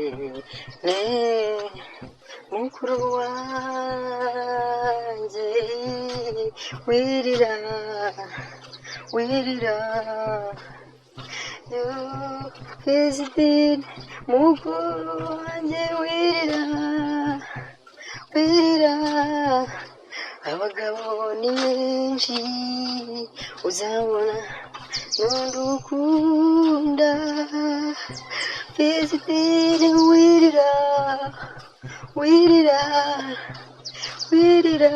Yuvesine mukuru wanjye wirira wirira Yuvesine mukuru wanjye wirira wirira abagabo ni benshi uzabona n'undi ukunda Yuvesine wirira wirira wirira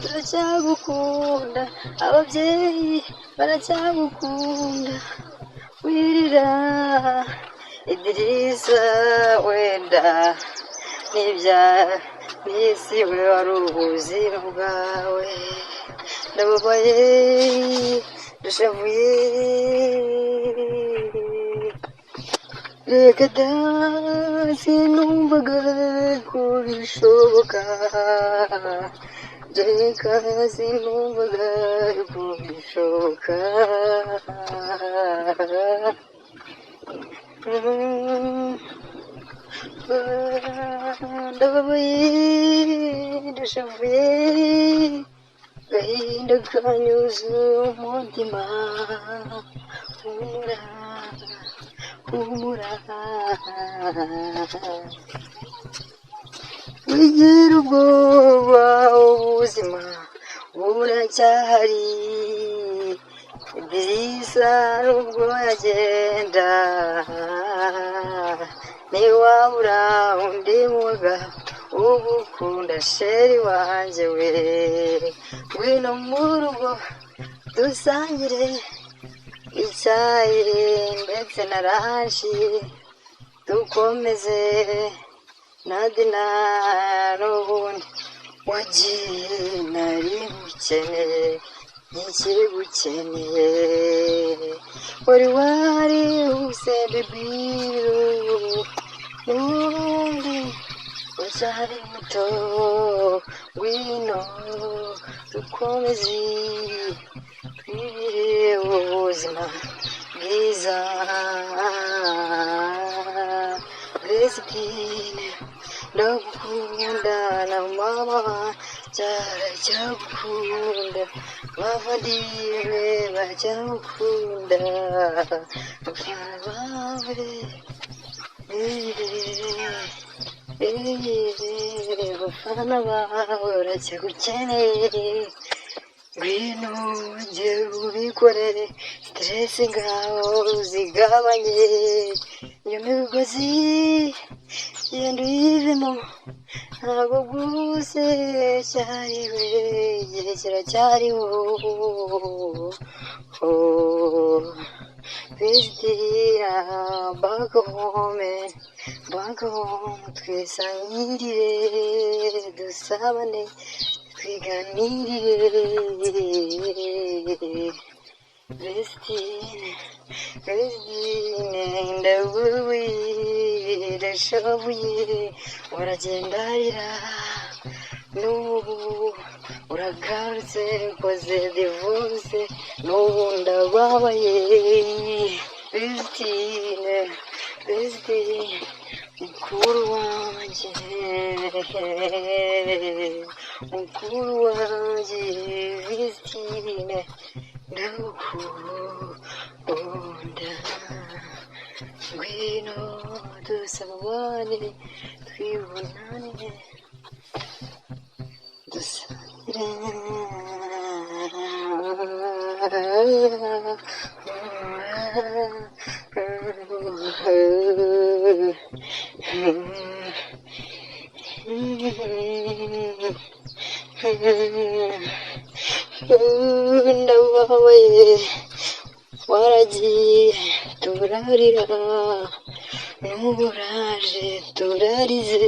turacyagukunda ababyeyi baracyagukunda wirira Idirisa wenda n'ibya bisi we wari ubuzima bwawe ndababaye ndashavuye reka da sinumvaga ko bishoboka reka sinumvaga ko bishoboka ndababaye ndashavuye gahinda kanyuzuye umutima humura humura wigira ubwoba ubuzima buracyahari Idirisa nubwo yagenda ntiwabura undi muga ugukunda sheri wanjye we ngwino mu rugo dusangire icyayi ndetse na rashi dukomeze na dina n'ubundi wagiye nari gukeneye nkikiri gukeneye wari warihuse bebiru n'ubundi uracyari muto ngwino dukomeze twibire ubuzima bwiza Yuvesine ndagukunda na mama cyaracyagukunda bavandimwe baracyagukunda abafana bawe abafana bawe baracyagukeneye ngwino ujye ubikorere stress ngaho uzigabanye iyo migozi genda uyivemo ntabwo bwose cyariwe igihe kiracyariho Yuvesine back home twisangirire dusabane twiganirire Yuvesine ndabuye ndashavuye uragendarira n'ubu uragarutse koze divorce n'ubu ndababaye Yuvesine mukuru wanjye Yuvesine ndagukunda ngwino dusabane twibonane dusangire ndababaye waragiye turarira n'uburaje turarize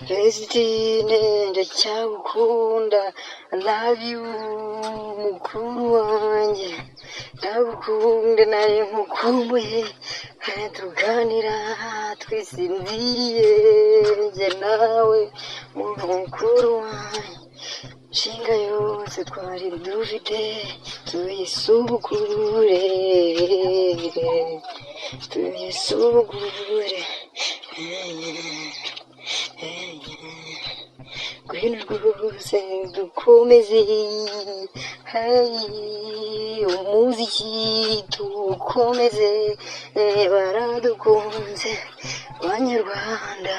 Yuvesine Vestine ndacyagukunda I love you mukuru wanjye ndagukunda nari nkukumbuye tuganira twisinziriye njye nawe mukuru wanjye nshinga yose twari dufite tuyisubukure ngwino rwose dukomeze umuziki tuwukomeze baradukunze banyarwanda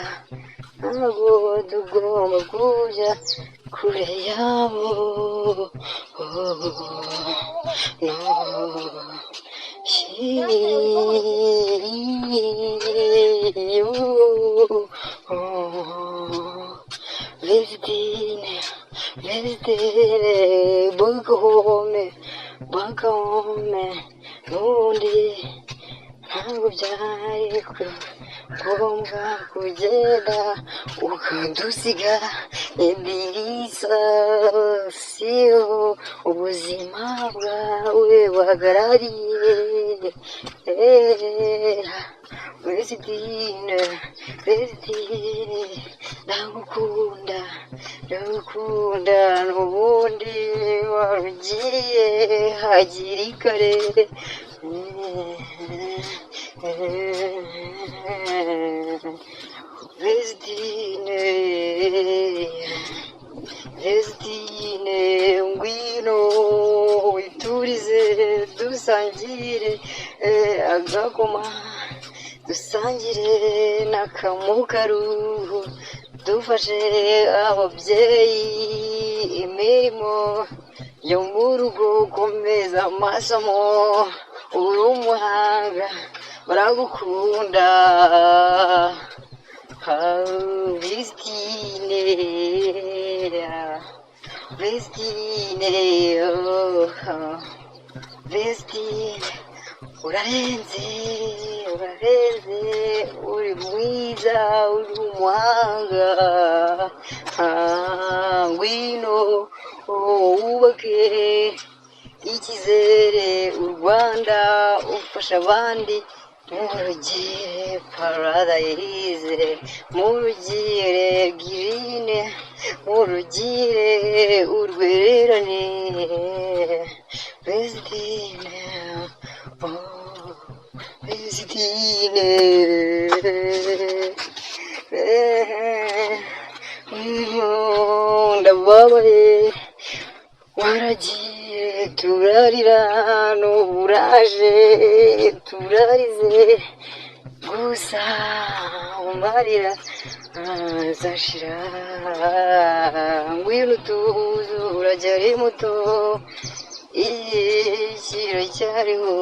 ntabwo tugomba kujya kure yabo no Vestine bagahome n'ubundi ntabwo byari ngombwa kugenda ukadusiga idirisa siyo ubuzima bwawe buhagarariye Vestine ndagukunda n'ubundi warugiye hakiri kare Vestine ngwino witurize dusangire agakoma dusangire n'akamukaru dufashe ababyeyi imirimo yo mu rugo komeza amasomo uri umuhanga baragukunda Vestine urarenze uri mwiza uri umuhanga ngwino wubake icyizere u Rwanda ufasha abandi murugire paradise murugire girine murugire urwererane Vestine Vestine ndababaye waragiye turarira n'uburaje turarize gusa umarira azashira ngwino utuze uracyari muto kiracyariho